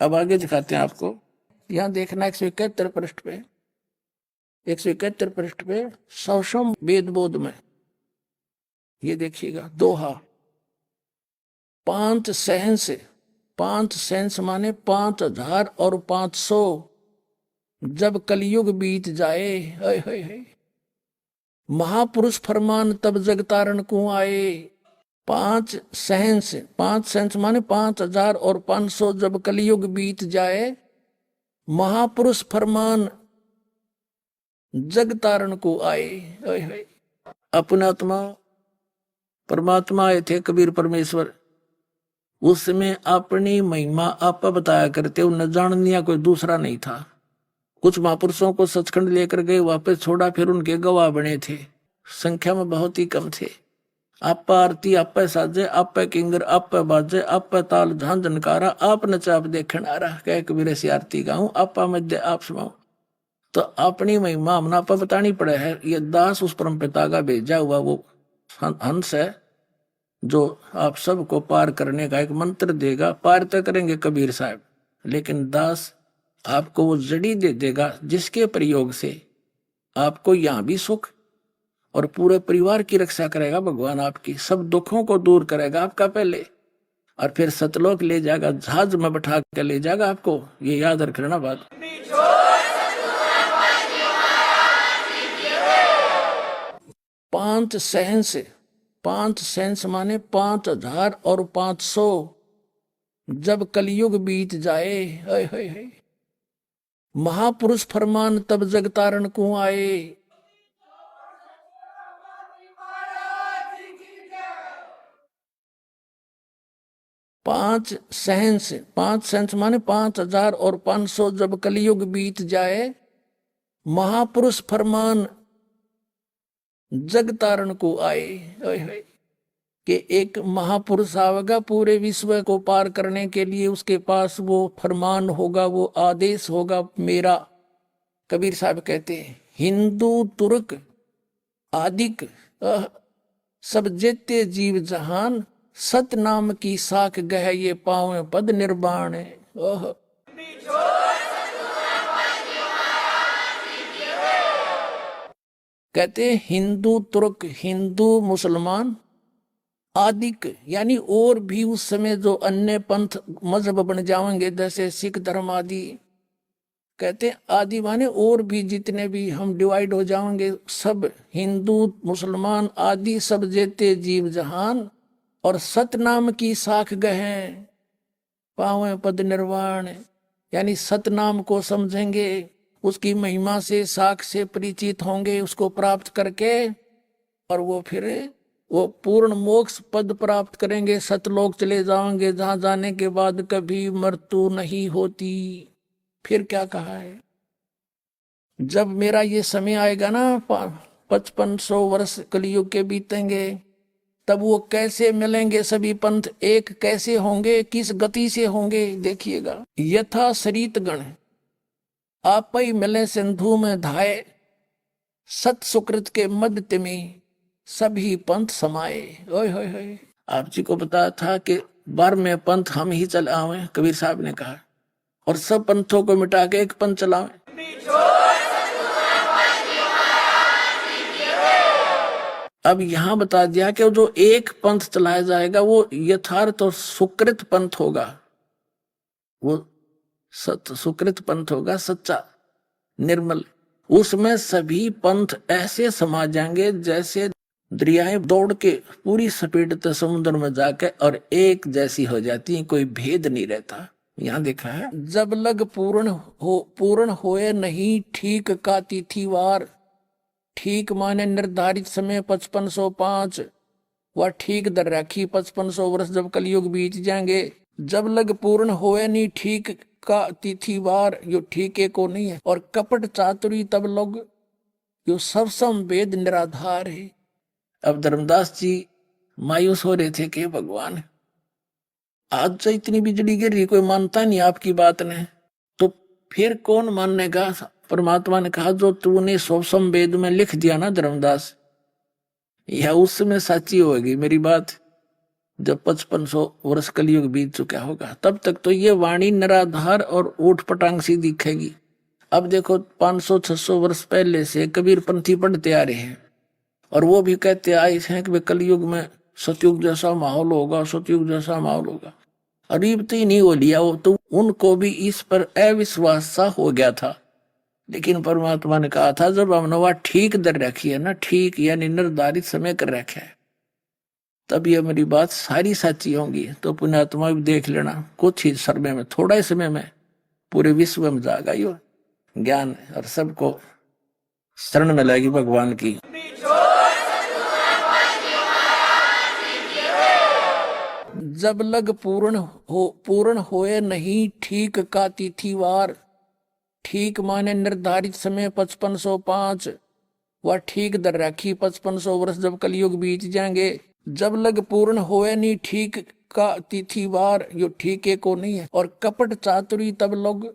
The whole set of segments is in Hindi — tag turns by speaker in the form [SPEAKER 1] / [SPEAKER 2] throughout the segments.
[SPEAKER 1] अब आगे दिखाते हैं आपको। यहां देखना 171 पृष्ठ पे, 171 पृष्ठ पे सौषम वेद बोध में ये देखिएगा दोहा। 5 सहंस, 5 सहंस माने 5000 और 500, जब कलयुग बीत जाए, हाय हाय हाय, महापुरुष फरमान तब जग तारण को आए। 5 सहंस, 5 सहंस माने 5000 और 500, जब कलयुग बीत जाए, महापुरुष फरमान जग तारण को आए। हाय हाय, अपने आत्मा परमात्मा आए थे कबीर परमेश्वर, उसमें अपनी महिमा आप बताया करते, उन्हें जान लिया कोई दूसरा नहीं था। कुछ महापुरुषों को सचखंड लेकर गए, वापस छोड़ा, फिर उनके गवाह बने थे, संख्या में बहुत ही कम थे। आप आरती आप साजे, आप किंगर आप बाजे, आप ताल झां जनकारा, आप नचाप देखण आ रहा, कह कबीर से आरती गाऊं, आप मध्य आप सुनाऊं। तो अपनी महिमा हमने आप बतानी पड़े है। ये दास उस परम पिता का भेजा हुआ वो हंस है, जो आप सबको पार करने का एक मंत्र देगा। पार तो करेंगे कबीर साहब, लेकिन दास आपको वो जड़ी दे देगा जिसके प्रयोग से आपको यहां भी सुख और पूरे परिवार की रक्षा करेगा। भगवान आपकी सब दुखों को दूर करेगा आपका पहले, और फिर सतलोक ले जाएगा, जहाज में बैठा कर ले जाएगा आपको। ये याद रखना बात। 5 सहंस, 5 सहंस माने 5000 और 500, जब कलयुग बीत जाए, हाय हाय हाय, महापुरुष फरमान तब जग तारण को आए। 5 सहंस, 5 सहंस माने 5000 और 500, जब कलयुग बीत जाए, महापुरुष फरमान जग तारण को आए। कि एक महापुरुष आवेगा पूरे विश्व को पार करने के लिए, उसके पास वो फरमान होगा, वो आदेश होगा मेरा। कबीर साहब कहते हैं, हिंदू तुर्क आदिक सब जेते जीव जहान, सत नाम की साख गह ये पावे पद निर्वाण। कहते हिंदू तुर्क, हिंदू मुसलमान आदिक यानी और भी उस समय जो अन्य पंथ मजहब बन जाएंगे, जैसे सिख धर्म आदि, कहते आदि माने और भी जितने भी हम डिवाइड हो जाएंगे, सब हिंदू मुसलमान आदि सब जेते जीव जहान, और सतनाम की साख गहें पावे पद निर्वाण। यानी सतनाम को समझेंगे, उसकी महिमा से साख से परिचित होंगे, उसको प्राप्त करके, और वो फिर वो पूर्ण मोक्ष पद प्राप्त करेंगे, सतलोक चले जाएंगे, जहां जाने के बाद कभी मृत्यु नहीं होती। फिर क्या कहा है, जब मेरा ये समय आएगा ना, 5500 वर्ष कलयुग के बीतेंगे, तब वो कैसे मिलेंगे सभी पंथ, एक कैसे होंगे, किस गति से होंगे, देखिएगा। यथा सरित गण आप ही मिले सिंधु में धाये, सत सुकृत के मध्य में सभी पंथ समाये। ओए होए होए, आप जी को बताया था कि 12वें पंथ हम ही चलावे, कबीर साहब ने कहा, और सब पंथों को मिटा के एक पंथ चलावे। अब यहां बता दिया कि जो एक पंथ चलाया जाएगा वो यथार्थ और सुकृत पंथ होगा, वो सत सुकृत पंथ होगा, सच्चा निर्मल। उसमें सभी पंथ ऐसे समा जाएंगे जैसे दरियाएं दौड़ के पूरी सपेटते समुद्र में जाके और एक जैसी हो जाती है, कोई भेद नहीं रहता। यहां देखा है, जब लग पूर्ण होए नहीं ठीक का तिथिवार। ठीक माने निर्धारित समय 5505, वह ठीक दर राखी 5500 वर्ष जब कलयुग बीत जाएंगे। जब लग पूर्ण होए नहीं ठीक का तिथिवार, यो ठीके को नहीं है, और कपट चातुरी तब लोग यो सब वेद निराधार है। अब धर्मदास जी मायूस हो रहे थे कि भगवान आज तो इतनी बिजली गिर रही, कोई मानता नहीं आपकी बात ने, तो फिर कौन मानेगा। परमात्मा ने कहा जो तूने 100 वेद में लिख दिया ना धर्मदास, यह उस समय सच्ची होगी मेरी बात जब 5500 वर्ष कलयुग बीत चुका होगा। तब तक तो ये वाणी निराधार और ऊट पटांग सी दिखेगी। अब देखो 500-600 वर्ष पहले से कबीर पंथी पढ़ते आ रहे हैं और वो भी कहते आए हैं कि वे कलयुग में सतयुग जैसा माहौल होगा, सतयुग जैसा माहौल होगा। अरीब तो ही नहीं हो लिया वो तो, उनको भी इस पर अविश्वास सा हो गया था। लेकिन परमात्मा ने कहा था जब हमने वह ठीक दर रखी है ना, ठीक यानी निर्धारित समय कर रखा है, तब ये मेरी बात सारी सच्ची होंगी। तो पुण्यात्मा भी देख लेना, कुछ ही समय में, थोड़ा ही समय में पूरे विश्व में जागा यो ज्ञान और सबको शरण में लगेगी भगवान की। जब लग पूर्ण होए नहीं ठीक का तिथिवार, ठीक माने निर्धारित समय 5505, वह ठीक दर रखी 5500 वर्ष जब कलयुग बीत जाएंगे। जब लग पूर्ण होए नहीं ठीक का तिथिवार, यो ठीके को नहीं है। और कपट चातुरी तब लोग,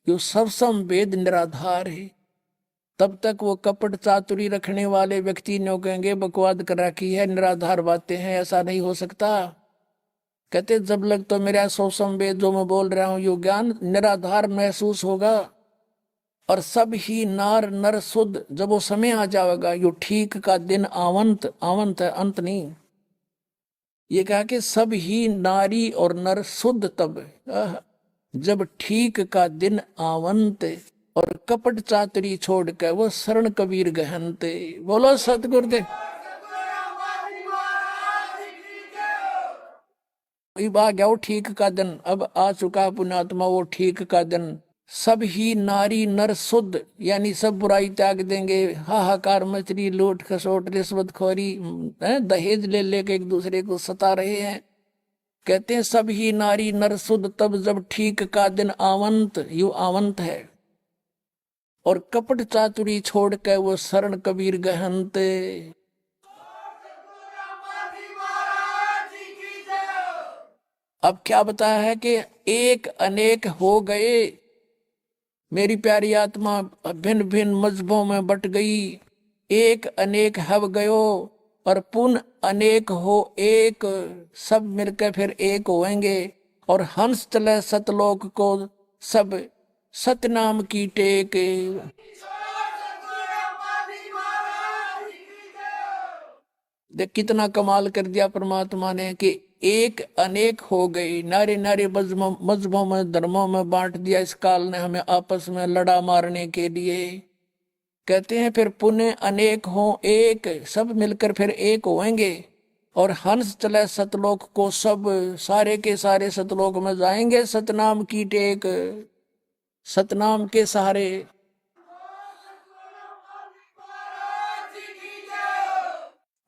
[SPEAKER 1] यो सब संवेद निराधार है। तब तक वो कपट चातुरी रखने वाले व्यक्ति ने कहेंगे बकवाद कर रखी है, निराधार बातें हैं, ऐसा नहीं हो सकता। कहते जब लग तो मेरा सो संवेद जो मैं बोल रहा हूं यो ज्ञान निराधार महसूस होगा। और सब ही नार नर शुद्ध, जब वो समय आ जाएगा यो ठीक का दिन आवंत, आवंत है अंत नहीं। ये कहा कि सब ही नारी और नर शुद्ध तब, जब ठीक का दिन आवंत और कपट चातरी छोड़ के वो शरण कबीर गहनते। बोलो सतगुरुदेव। आ गया वो ठीक का दिन, अब आ चुका पुण्यात्मा वो ठीक का दिन। सब ही नारी नर शुद्ध, यानी सब बुराई त्याग देंगे। हाहाकार मचरी, लूट खसोट रिश्वतखोरी, दहेज ले लेके एक दूसरे को सता रहे हैं। कहते हैं सब ही नारी नर शुद्ध तब जब ठीक का दिन आवंत, यू आवंत है। और कपट चातुरी छोड़ के वो शरण कबीर गहनते। अब क्या बताया है कि एक अनेक हो गए, मेरी प्यारी आत्मा भिन्न भिन्न मजहबों में बट गई। एक अनेक हव गयो और पुन अनेक हो एक, सब मिलकर फिर एक होएंगे। और हंस चले सतलोक को सब सतनाम की टेक। देख कितना कमाल कर दिया परमात्मा ने कि एक अनेक हो गई। नारे नारे मजहबों में धर्मों में बांट दिया इस काल ने हमें आपस में लड़ा मारने के लिए। कहते हैं फिर पुण्य अनेक हो एक, सब मिलकर फिर एक होएंगे। और हंस चले सतलोक को सब, सारे के सारे सतलोक में जाएंगे सतनाम की टेक, सतनाम के सहारे।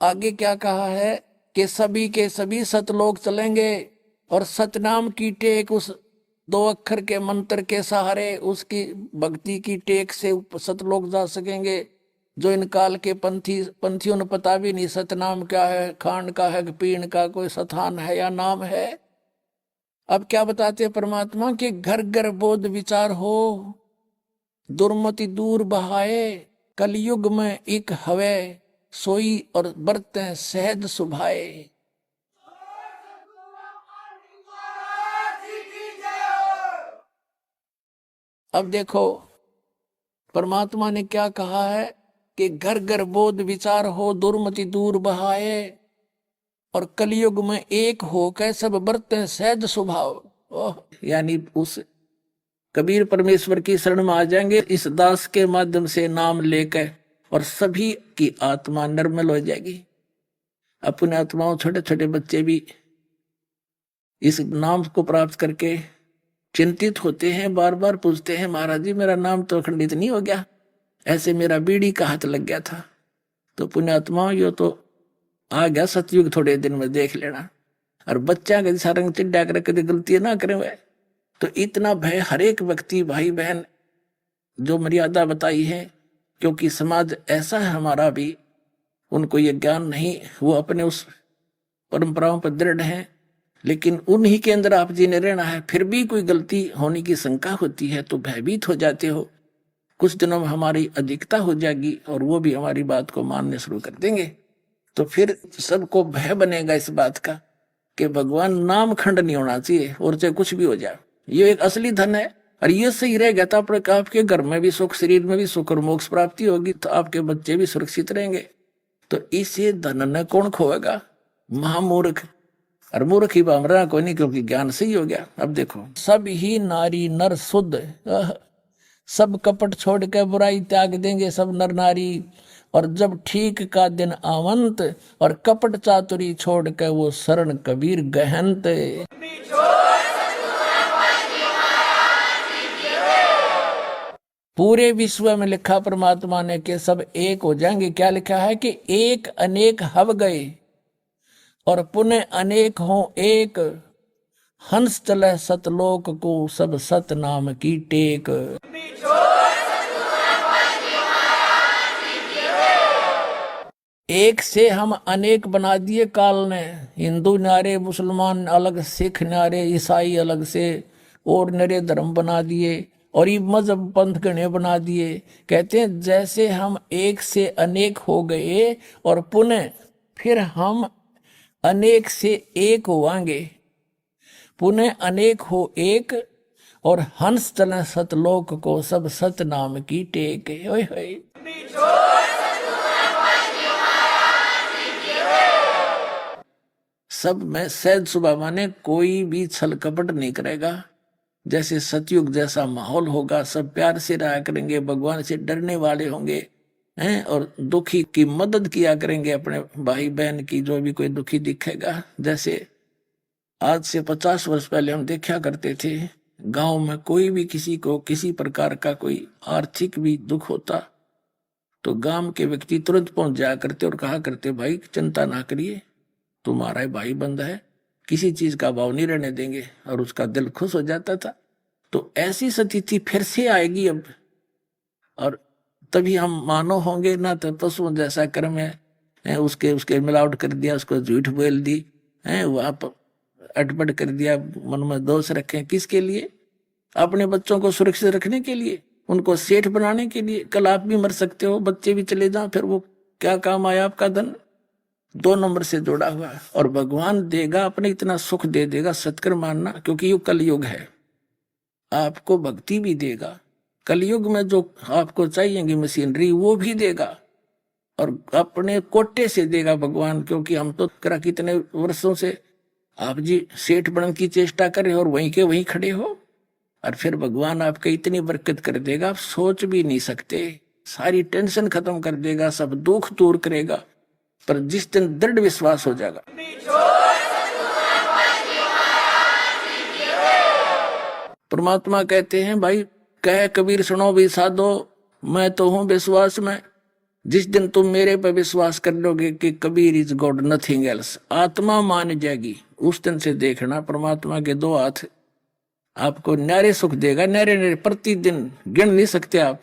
[SPEAKER 1] आगे क्या कहा है कि सभी के सभी सतलोक चलेंगे और सतनाम की टेक, उस 2 अक्षर के मंत्र के सहारे, उसकी भक्ति की टेक से सतलोक जा सकेंगे। जो इन काल के पंथियों ने पता भी नहीं सतनाम क्या है, खांड का है, पीण का कोई स्थान है या नाम है। अब क्या बताते परमात्मा कि घर घर बोध विचार हो, दुर्मति दूर बहाए, कलयुग में एक हवे सोई और बरते सहज सुभाए। अब देखो परमात्मा ने क्या कहा है कि घर घर बोध विचार हो, दुर्मति दूर बहाए, और कलयुग में एक हो के सब बरते सहज स्वभाव। ओह, यानी उस कबीर परमेश्वर की शरण में आ जाएंगे इस दास के माध्यम से नाम लेकर, और सभी की आत्मा निर्मल हो जाएगी। अपने आत्माओं, छोटे छोटे बच्चे भी इस नाम को प्राप्त करके चिंतित होते हैं, बार बार पूछते हैं महाराज जी मेरा नाम तो खंडित नहीं हो गया, ऐसे मेरा बीड़ी का हाथ लग गया था। तो पुण्यात्मा यो तो आ गया सतयुग, थोड़े दिन में देख लेना। और बच्चा के सारंग चिड्डा कर कभी गलती ना करे हुए। तो इतना भय हर एक व्यक्ति भाई बहन जो मर्यादा बताई है, क्योंकि समाज ऐसा है हमारा भी, उनको ये ज्ञान नहीं, वो अपने उस परंपराओं पर दृढ़ हैं, लेकिन उन्हीं के अंदर आप जी ने रहना है। फिर भी कोई गलती होने की शंका होती है तो भयभीत हो जाते हो। कुछ दिनों में हमारी अधिकता हो जाएगी और वो भी हमारी बात को मानने शुरू कर देंगे। तो फिर सबको भय बनेगा इस बात का कि भगवान नाम खंड नहीं होना चाहिए, और चाहे कुछ भी हो जाए, ये एक असली धन है। और ये सही रह गया तो आपके घर में भी सुख, शरीर में भी सुख और मोक्ष प्राप्ति होगी, तो आपके बच्चे भी सुरक्षित रहेंगे। तो इसे धन ने कौन खोएगा? महामूर्ख। और मूर्ख ही बामरा कोई नहीं, क्योंकि ज्ञान सही हो गया। अब देखो, सब ही नारी नर शुद्ध, सब कपट छोड़ के बुराई त्याग देंगे सब नर नारी, और जब ठीक का दिन आवंत, और कपट चातुरी छोड़ के वो शरण कबीर गहनत। पूरे विश्व में लिखा परमात्मा ने कि सब एक हो जाएंगे। क्या लिखा है कि एक अनेक हव गए, और पुनः अनेक हो एक, हंस चले सतलोक को सब सत नाम की टेक। एक से हम अनेक बना दिए काल ने, हिंदू न्यारे, मुसलमान अलग, सिख न्यारे, ईसाई अलग से, और नरे धर्म बना दिए, और ये मजहब पंथ गणे बना दिए। कहते हैं जैसे हम एक से अनेक हो गए, और पुनः फिर हम अनेक से एक होवांगे, पुनः अनेक हो एक, और हंस चले सतलोक को सब सत नाम की टेक। ओए होए, सब में सहज स्वभाव माने कोई भी छल कपट नहीं करेगा। जैसे सतयुग जैसा माहौल होगा, सब प्यार से रहा करेंगे, भगवान से डरने वाले होंगे हैं, और दुखी की मदद किया करेंगे, अपने भाई बहन की, जो भी कोई दुखी दिखेगा। जैसे आज से 50 वर्ष पहले हम देखा करते थे, गांव में कोई भी किसी को किसी प्रकार का कोई आर्थिक भी दुख होता तो गांव के व्यक्ति तुरंत पहुंच जाया करते और कहा करते, भाई चिंता ना करिए, तुम्हारा भाई बंद है, किसी चीज का भाव नहीं रहने देंगे, और उसका दिल खुश हो जाता था। तो ऐसी स्थिति फिर से आएगी अब, और तभी हम मानो होंगे ना। तो पशुओं जैसा कर्म है, उसके मिलावट कर दिया, उसको झूठ बोल दी है, वहां पर अटपट कर दिया, मन में दोष रखे, किसके लिए? अपने बच्चों को सुरक्षित रखने के लिए, उनको सेठ बनाने के लिए। कल आप भी मर सकते हो, बच्चे भी चले जाओ, फिर वो क्या काम आया आपका धन? 2 नंबर से जोड़ा हुआ है। और भगवान देगा अपने, इतना सुख दे देगा, सत्कर मानना, क्योंकि ये कलयुग है, आपको भक्ति भी देगा। कलयुग में जो आपको चाहिएगी मशीनरी वो भी देगा, और अपने कोटे से देगा भगवान। क्योंकि हम तो कितने वर्षों से आप जी सेठ बनने की चेष्टा कर रहे हो, और वहीं के वहीं खड़े हो, और फिर भगवान आपके इतनी बरकत कर देगा, आप सोच भी नहीं सकते। सारी टेंशन खत्म कर देगा, सब दुख दूर करेगा। पर जिस दिन दृढ़ विश्वास हो जाएगा, परमात्मा कहते हैं, भाई कह कबीर सुनो भी साधो, मैं तो हूं विश्वास में। जिस दिन तुम मेरे पर विश्वास कर लोगे कि Kabir is God nothing else, आत्मा मान जाएगी, उस दिन से देखना परमात्मा के 2 हाथ आपको न्यारे सुख देगा, न्यारे न्यारे, प्रतिदिन गिन नहीं सकते आप।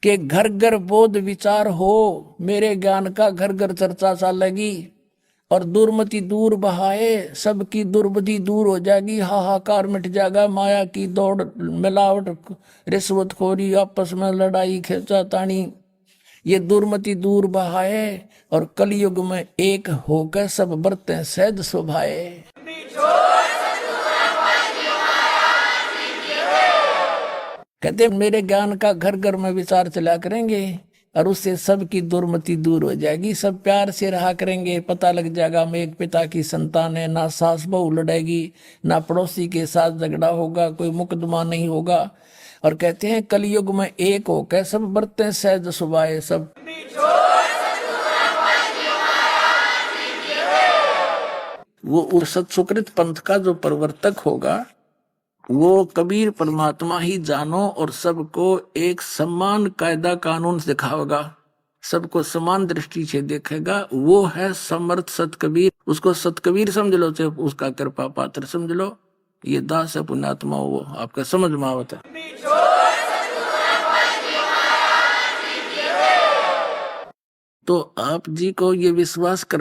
[SPEAKER 1] कि घर घर बोध विचार हो, मेरे ज्ञान का घर घर चर्चा चलेगी, और दुर्मति दूर बहाए, सबकी दुर्बुद्धि दूर हो जाएगी, हाहाकार मिट जाएगा, माया की दौड़, मिलावट, रिश्वतखोरी, आपस में लड़ाई खींचातानी, ये दुर्मति दूर बहाए, और कलयुग में एक होकर सब बरतें सहज शोभाए। कहते मेरे ज्ञान का घर घर में विचार चला करेंगे, और उससे सबकी दुर्मति दूर हो जाएगी, सब प्यार से रहा करेंगे। पता लग जाएगा हम एक पिता की संतान है, ना सास बहू लड़ेगी, ना पड़ोसी के साथ झगड़ा होगा, कोई मुकदमा नहीं होगा। और कहते हैं कलयुग में एक होकर सब बरतें सहज सुभाए, सब वो सत्सुकृत पंथ का जो प्रवर्तक होगा, वो कबीर परमात्मा ही जानो, और सबको एक समान कायदा कानून सिखाएगा, सबको समान दृष्टि से देखेगा। वो है समर्थ सत कबीर, उसको सत कबीर समझ लो, चाहे उसका कृपा पात्र समझ लो, ये दास है पुण्यात्मा, वो आपका समझ में आवता है। तो आप जी को ये विश्वास कर